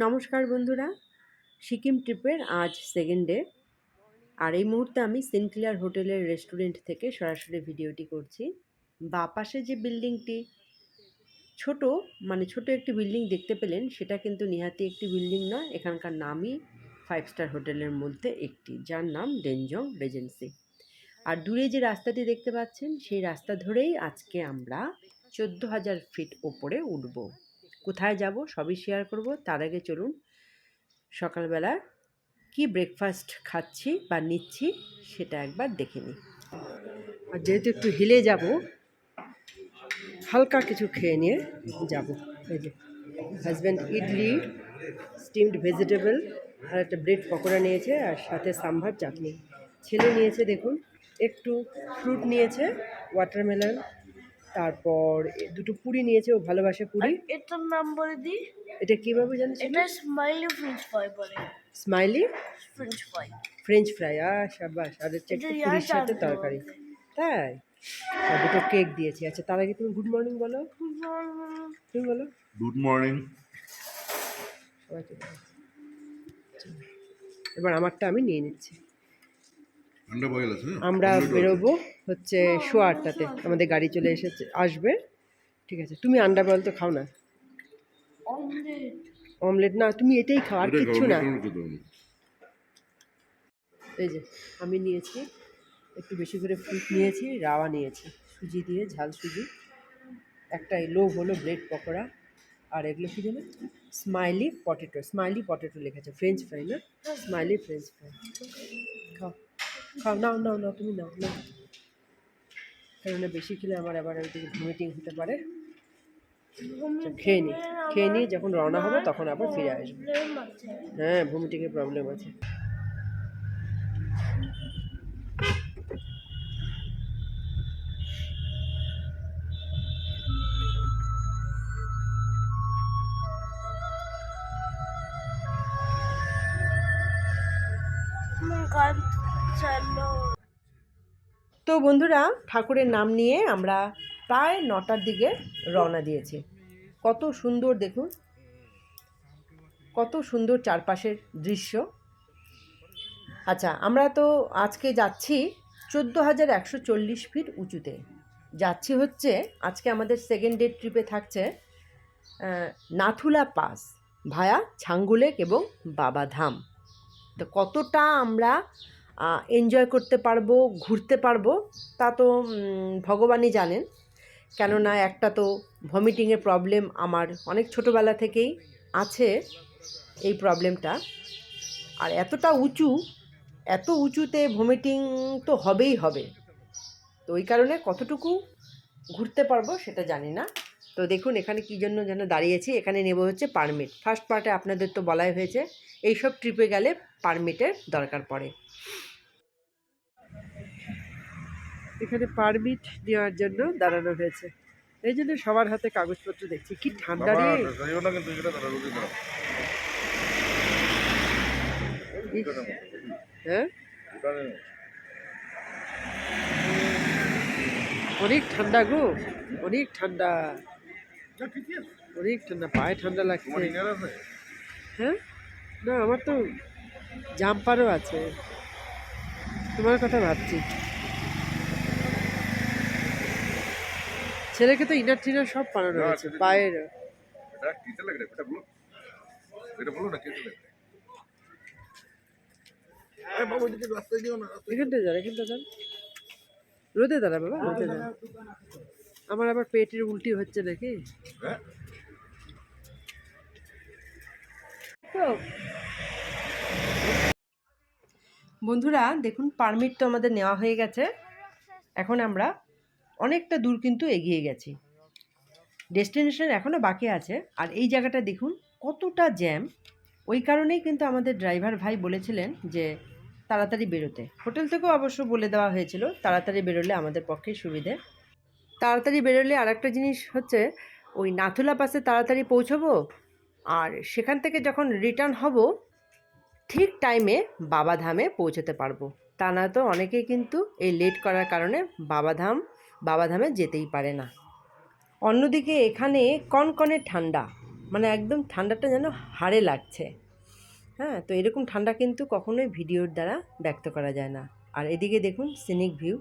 নমস্কার বন্ধুরা, সিকিম ট্রিপের আজ সেকেন্ড ডে। আর এই মুহূর্তে আমি সিনক্লিয়ার হোটেলের রেস্টুরেন্ট থেকে সরাসরি ভিডিওটি করছি। বা পাশে যে বিল্ডিংটি ছোট ছোট একটি বিল্ডিং দেখতে পেলেন, সেটা কিন্তু নিহাতি একটি বিল্ডিং নয়। এখানকার নামই 5 স্টার হোটেলের মধ্যে একটি, যার নাম ডেনজং রেজেন্সি। আর দূরে যে রাস্তাটি দেখতে পাচ্ছেন, সেই রাস্তা ধরেই আজকে আমরা 14,000 ফিট ওপরে উঠব। কোথায় যাব সবই শেয়ার করব। তার আগে চলুন সকালবেলা কি ব্রেকফাস্ট খাচ্ছি বা নিচ্ছি সেটা একবার দেখে নিই। আর যেহেতু একটু হিলে যাব, হালকা কিছু খেয়ে নিয়ে যাব। এই যে হাজব্যান্ড ইডলি, স্টিমড ভেজিটেবল আর একটা ব্রেড পকোড়া নিয়েছে, আর সাথে সাম্ভার চাটনি। ছেলে নিয়েছে দেখুন একটু ফ্রুট নিয়েছে, ওয়াটারমেলন, তারপর দুটো পুরি নিয়েছে, ও ভালোবাসে পুরি। এটার নাম বলে দি। এটা কীভাবে জানিস? এটা স্মাইলি ফ্রেঞ্চ ফ্রাই বলে। Smiley French fry. French fry, শাবাশ। আর হচ্ছে একটু পুরির সাথে তরকারি। তাই? আর দুটো কেক দিয়েছি। আচ্ছা, তার আগে তুমি গুড মর্নিং বলো। তুমি বলো গুড মর্নিং। সবাইকে বলো। এবার আমারটা আমি নিয়ে নিচ্ছি। আমরা বেরোবো হচ্ছে 8:15-তে, আমাদের গাড়ি চলে আসবে। ঠিক আছে, তুমি আন্ডা বয়েল তো খাও না? অমলেট না, তুমি এটাই খাও, আর কিচ্ছু না। এই যে আমি নিয়েছি একটু বেশি করে ফ্রুট নিয়েছি, রাওয়া নিয়েছি, সুজি দিয়ে, ঝাল সুজি। একটা এলো হলো ব্রেড পকোড়া, আর এগুলো কি জানো, স্মাইলি পটেটো লেখেছে, ফ্রেঞ্চ ফ্রাই না, স্মাইলি ফ্রেঞ্চ ফ্রাই। খাও খাও, নাও নাও নাও, তুমি নাও নাও, কারণ বেশি খেলে আমার আবার ওইদিকে ভমিটিং হতে পারে। খেয়ে নিয়ে যখন রওনা হবে তখন আবার ফিরে আসবে। হ্যাঁ, ভমিটিংয়ের প্রবলেম আছে। তো বন্ধুরা, ঠাকুরের নাম নিয়ে আমরা প্রায় 9টার দিকে রওনা দিয়েছি। কত সুন্দর দেখুন, কত সুন্দর চারপাশের দৃশ্য। আচ্ছা, আমরা তো আজকে যাচ্ছি 14,140 ফিট উঁচুতে যাচ্ছি। হচ্ছে আজকে আমাদের সেকেন্ড ডে ট্রিপে থাকছে নাথুলা পাস ভায়া ছাঙ্গুলেক এবং বাবাধাম। তো কতটা আমরা এনজয় করতে পারবো, ঘুরতে পারবো, তা তো ভগবানই জানেন। কেননা একটা তো ভমিটিংয়ের প্রবলেম আমার অনেক ছোটোবেলা থেকেই আছে, এই প্রবলেমটা। আর এতটা উঁচু, এত উঁচুতে ভমিটিং তো হবেই হবে। তো ওই কারণে কতটুকু ঘুরতে পারবো সেটা জানি না। তো দেখুন এখানে কী জন্য যেন দাঁড়িয়েছি। এখানে নেব হচ্ছে পারমিট। ফার্স্ট পার্টে আপনাদের তো বলাই হয়েছে এইসব ট্রিপে গেলে পারমিটের দরকার পড়ে। এখানে পারমিট নেওয়ার জন্য দাঁড়ানো হয়েছে, এই জন্য সবার হাতে কাগজপত্র দেখছি। কি ঠান্ডা রে! হ্যাঁ, অনেক ঠান্ডা গো, অনেক ঠান্ডা, অনেক ঠান্ডা, পায়ে ঠান্ডা লাগছে। হ্যাঁ, না আমার তো জাম্পারও আছে, তোমার কথা ভাবছি। ছেলেকে তো ইনার টিনার সব বানানো হয়েছে পায়ের। এখানটা যান, রোদে দাঁড়া বাবা, রোদে দাঁড়া। আমার আবার পেটের উল্টি হচ্ছে নাকি? তো বন্ধুরা দেখুন, পারমিট তো আমাদের নেওয়া হয়ে গেছে। এখন আমরা অনেকটা দূর কিন্তু এগিয়ে গেছি, ডেস্টিনেশন এখনও বাকি আছে। আর এই জায়গাটা দেখুন কতটা জ্যাম। ওই কারণেই কিন্তু আমাদের ড্রাইভার ভাই বলেছিলেন যে তাড়াতাড়ি বেরোতে। হোটেল থেকেও অবশ্য বলে দেওয়া হয়েছিল তাড়াতাড়ি বেরোলে আমাদের পক্ষে সুবিধে। তাড়াতাড়ি বেরোলে আর একটা জিনিস হচ্ছে, ওই নাথুলা পাসে তাড়াতাড়ি পৌঁছবো, আর সেখান থেকে যখন রিটার্ন হব ঠিক টাইমে বাবাধামে পৌঁছতে পারবো। তা না তো অনেকেই কিন্তু এই লেট করার কারণে বাবাধামে যেতেই পারে না। অন্যদিকে এখানে কনকনে ঠান্ডা, মানে একদম ঠান্ডাটা যেন হাড়ে লাগছে। হ্যাঁ, তো এরকম ঠান্ডা কিন্তু কখনোই ভিডিওর দ্বারা ব্যক্ত করা যায় না। আর এদিকে দেখুন সিনিক ভিউ।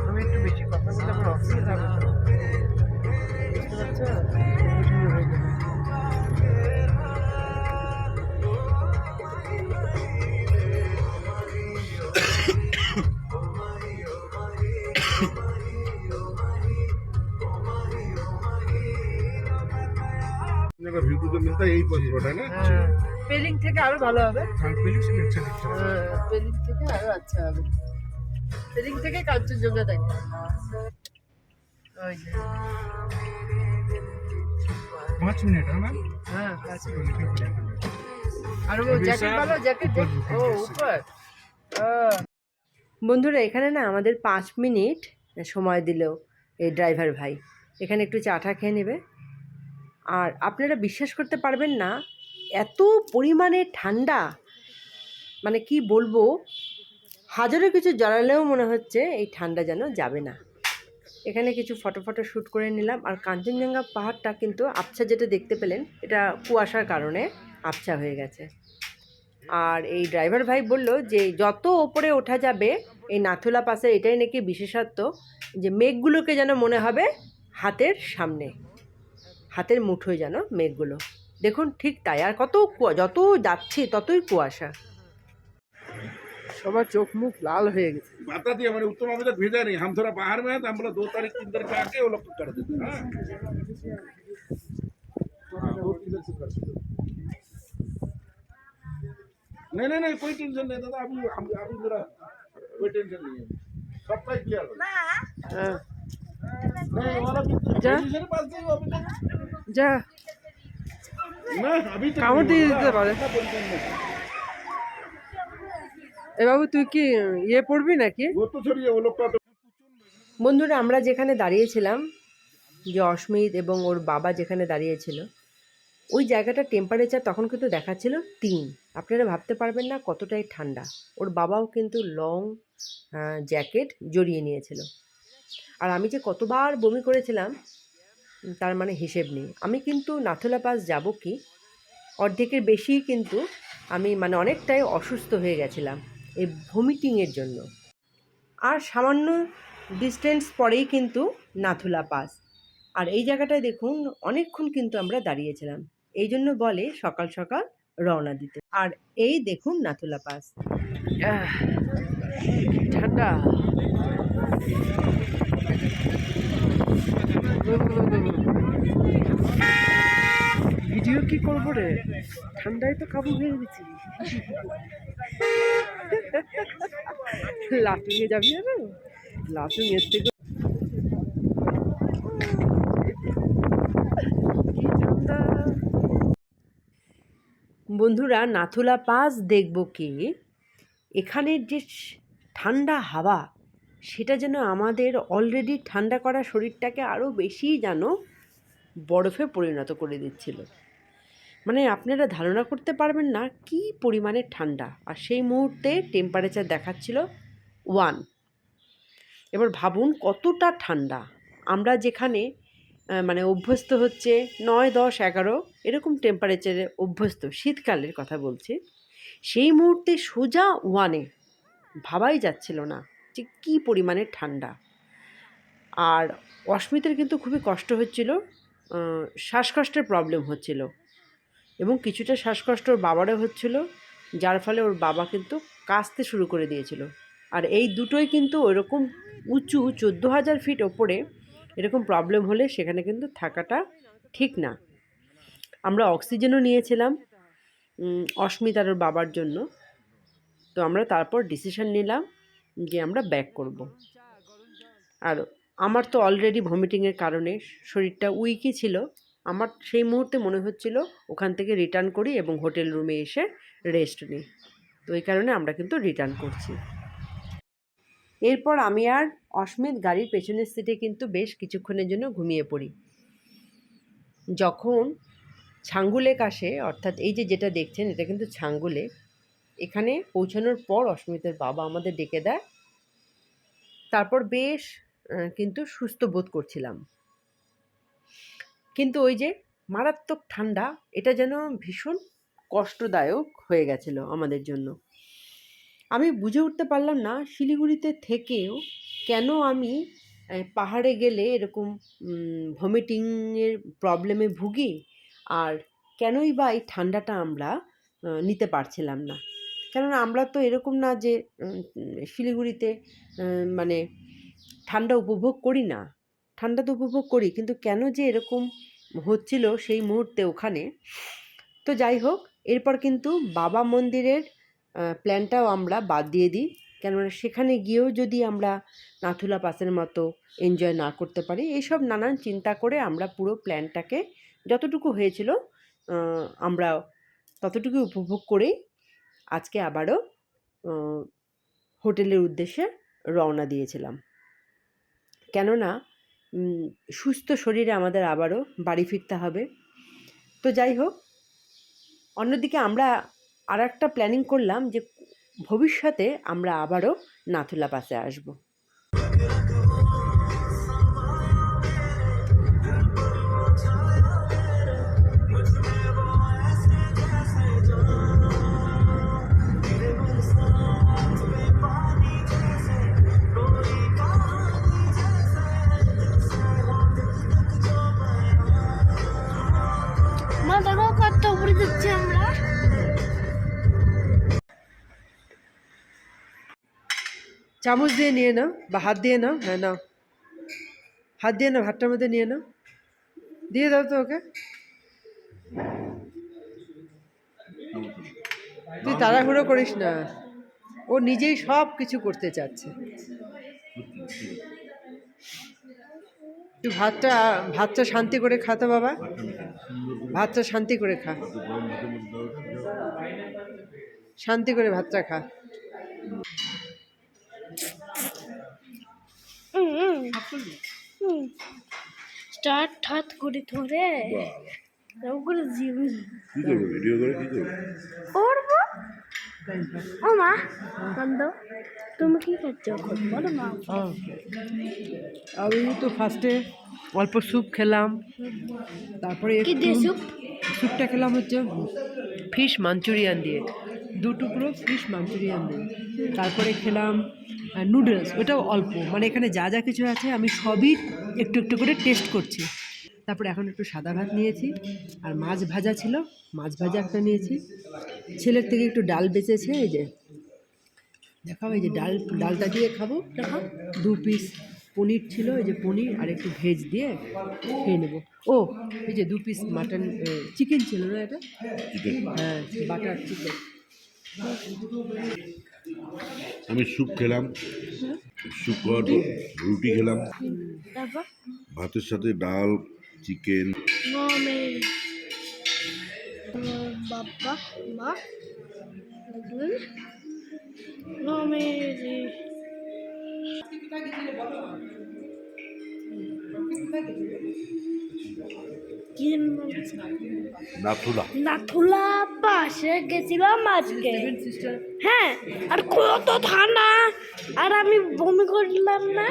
আমি একটু বেশি কথা বললে আমার অসুবিধা হবে তো। বুঝতে পারছো? ভিডিও হয়ে যাবে। अगर व्यू तो मिलता है यही पासवर्ड है ना হ্যাঁ, পেলিং থেকে আরো ভালো হবে। हाँ पहले से अच्छा दिखता है হ্যাঁ, পেলিং থেকে আরো আচ্ছা হবে। পেলিং থেকে কাঞ্চনজঙ্ঘা দেখবে। ওই যে, 5 मिनट है मैम হ্যাঁ, কাছে। तो लिखा पड़ेगा আর ও জ্যাকেট ভালো, জ্যাকেট ও উপর। বন্ধুরা এখানে না আমাদের 5 মিনিট সময় দিল এই ড্রাইভার ভাই। এখানে একটু চাটা খেয়ে নেবে। আর আপনারা বিশ্বাস করতে পারবেন না, এত পরিমাণে ঠান্ডা, মানে কি বলবো, হাজারো কিছু জ্বালালেও মনে হচ্ছে এই ঠান্ডা যেন যাবে না। এখানে কিছু ফটো শ্যুট করে নিলাম। আর কাঞ্চনজঙ্ঘা পাহাড়টা কিন্তু আবছা যেটা দেখতে পেলেন, এটা কুয়াশার কারণে আবছা হয়ে গেছে। আর এই ড্রাইভার ভাই বলল যে যত ওপরে ওঠা যাবে এই নাথুলা পাসে, এটাই নাকি বিশেষত্ব, যে মেঘগুলোকে যেন মনে হবে হাতের সামনে, হাতের মুঠোয় যেন মেঘগুলো। দেখুন ঠিক তাই। আর কত যত যাচ্ছি ততই কুয়াশা। সবার চোখ মুখ লাল হয়ে গেছে। बता दिया मैंने उत्तम अभी तक भेजा नहीं हम थोड़ा बाहर में है तो हम बोला 2 तारीख 3 तारीख आके वो लोग कर देते हैं हाँ 2 तारीख से कर देते नहीं कोई टेंशन नहीं दादा अभी अभी मेरा कोई टेंशन नहीं है सब का क्लियर हो হ্যাঁ, नहीं वाला भी जा। मेरे पास नहीं अभी तक যা ना अभी तक কামড় দিয়ে नहीं দিতে हुआ, পারে। इतना टेंशन नहीं এ বাবু তুই কি ইয়ে পড়বি নাকি? वो तो छोड़िए वो लोग का तो বন্ধুরা আমরা যেখানে দাঁড়িয়েছিলাম, যে অস্মিত এবং ওর বাবা যেখানে দাঁড়িয়েছিল, ওই জায়গাটার টেম্পারেচার তখন কিন্তু দেখাচ্ছিল 3। আপনারা ভাবতে পারবেন না কতটাই ঠান্ডা। ওর বাবাও কিন্তু লং জ্যাকেট জড়িয়ে নিয়েছিল। আর আমি যে কতবার বমি করেছিলাম তার মানে হিসেব নেই। আমি কিন্তু নাথুলা পাস যাব কি অর্ধেকের বেশি কিন্তু আমি মানে অনেকটাই অসুস্থ হয়ে গেছিলাম এই ভমিটিংয়ের জন্য। আর সামান্য ডিস্টেন্স পরেই কিন্তু নাথুলা পাস। আর এই জায়গাটায় দেখুন অনেকক্ষণ কিন্তু আমরা দাঁড়িয়েছিলাম, এই জন্য বলে সকাল সকাল রওনা দিতে। আর এই দেখুন নাথুলা পাস। আহ, ঠান্ডা। ভিডিও কি করবো রে, ঠান্ডায় তো কাবু হয়ে গেছি। লাফিং এ যাবি না, লাফিং এর থেকে কি ঠান্ডা। বন্ধুরা নাথুলা পাস দেখব কি, এখানের যে ঠান্ডা হাওয়া, সেটা যেন আমাদের অলরেডি ঠান্ডা করা শরীরটাকে আরও বেশি যেন বরফে পরিণত করে দিচ্ছিল। মানে আপনারা ধারণা করতে পারবেন না কি পরিমাণে ঠান্ডা। আর সেই মুহূর্তে টেম্পারেচার দেখাচ্ছিল 1। এবার ভাবুন কতটা ঠান্ডা। আমরা যেখানে মানে অভ্যস্ত হচ্ছে 9, 10, 11 এরকম টেম্পারেচারে অভ্যস্ত, শীতকালের কথা বলছি, সেই মুহূর্তে সোজা 1-এ ভাবাই যাচ্ছিল না যে কী পরিমাণে ঠান্ডা। আর অস্মিতের কিন্তু খুবই কষ্ট হচ্ছিল, শ্বাসকষ্টের প্রবলেম হচ্ছিল, এবং কিছুটা শ্বাসকষ্ট ওর বাবারও হচ্ছিল, যার ফলে ওর বাবা কিন্তু কাঁচতে শুরু করে দিয়েছিল। আর এই দুটোই কিন্তু ওইরকম উঁচু 14,000 ফিট ওপরে এরকম প্রবলেম হলে সেখানে কিন্তু থাকাটা ঠিক না। আমরা অক্সিজেনও নিয়েছিলাম অস্মিত আর ওর বাবার জন্য। তো আমরা তারপর ডিসিশন নিলাম যে আমরা ব্যাক করব। আর আমার তো অলরেডি ভমিটিংয়ের কারণে শরীরটা উইকই ছিল, আমার সেই মুহূর্তে মনে হচ্ছিল ওখান থেকে রিটার্ন করি এবং হোটেল রুমে এসে রেস্ট নিই। তো এই কারণে আমরা কিন্তু রিটার্ন করছি। এরপর আমি আর অস্মিত গাড়ির পেছনের সিটে কিন্তু বেশ কিছুক্ষণের জন্য ঘুমিয়ে পড়ি। যখন ছাঙ্গু লেক আসে, অর্থাৎ এই যে যেটা দেখছেন এটা কিন্তু ছাঙ্গু লেক, এখানে পৌঁছানোর পর অস্মিতের বাবা আমাদের ডেকে দেয়। তারপর বেশ কিন্তু সুস্থ বোধ করছিলাম, কিন্তু ওই যে মারাত্মক ঠান্ডা, এটা যেন ভীষণ কষ্টদায়ক হয়ে গেছিল আমাদের জন্য। আমি বুঝে উঠতে পারলাম না শিলিগুড়িতে থেকেও কেন আমি পাহাড়ে গেলে এরকম ভমিটিংয়ের প্রবলেমে ভুগি, আর কেনই বা এই ঠান্ডাটা আমরা নিতে পারছিলাম না। কেননা আমরা তো এরকম না যে শিলিগুড়িতে মানে ঠান্ডা উপভোগ করি না, ঠান্ডা তো উপভোগ করি, কিন্তু কেন যে এরকম হচ্ছিল সেই মুহূর্তে ওখানে। তো যাই হোক, এরপর কিন্তু বাবা মন্দিরের প্ল্যানটাও আমরা বাদ দিয়ে দিই, কেননা সেখানে গিয়েও যদি আমরা নাথুলা পাসের মতো এনজয় না করতে পারি। এইসব নানান চিন্তা করে আমরা পুরো প্ল্যানটাকে যতটুকু হয়েছিল আমরা ততটুকু উপভোগ করেই আজকে আবারও হোটেলের উদ্দেশ্যে রওনা দিয়েছিলাম। কেননা সুস্থ শরীরে আমাদের আবারও বাড়ি ফিরতে হবে। তো যাই হোক, অন্যদিকে আমরা আর একটা প্ল্যানিং করলাম যে ভবিষ্যতে আমরা আবারও নাথুলা পাসে আসব। মা দেখো কত উপরে যাচ্ছি আমরা। চামচ দিয়ে নিয়ে নাও বা হাত দিয়ে নাও। হ্যাঁ নাও, হাত দিয়ে নাও, ভাতটার মধ্যে নিয়ে নাও, দিয়ে দাও তো ওকে। তুই তাড়াহুড়ো করিস না, ও নিজেই সব কিছু করতে চাচ্ছে। তুই ভাতটা শান্তি করে খা তো বাবা, ভাতটা শান্তি করে খা, শান্তি করে ভাতটা খা। স্টার্ট হাত করে ধরে ওগুলো জীবন কি করবো, ভিডিও করে কি করবো? করবো। ও মা কান্দ, তুমি কি করছো এখন বলো মা? আমি তো ফার্স্টে অল্প স্যুপ খেলাম, তারপরে কি দিয়ে স্যুপ? স্যুপটা খেলাম হচ্ছে ফিশ মাঞ্চুরিয়ান দিয়ে, 2 টুকরো ফিশ মাঞ্চুরিয়ান দিয়ে। তারপরে খেলাম নুডলস, ওটাও অল্প, মানে এখানে যা যা কিছু আছে আমি সবই একটু একটু করে টেস্ট করছি। তারপরে এখন একটু সাদা ভাত নিয়েছি, আর মাছ ভাজা ছিল, মাছ ভাজা একটা নিয়েছি। ছেলের থেকে একটু ডাল বেঁচেছে, এই যে দেখাও, এই যে ডালটা দিয়ে খাবো। দেখো 2 পিস পনির ছিল, এই যে পনির আর একটু ভেজ দিয়ে খেয়ে নেবো। ও এই যে 2 পিস মাটন চিকেন ছিল না এটা? হ্যাঁ, বাটার চিকেন। আমি স্যুপ খেলাম, স্যুপ খাওয়ার পর রুটি খেলাম, তারপর ভাতের সাথে ডাল, চিকেন। মমি বাবা মা মমি নাথুলা পাশে গেছিলাম আজকে। হ্যাঁ, আর কত ঠান্ডা, আর আমি বমি করলাম না।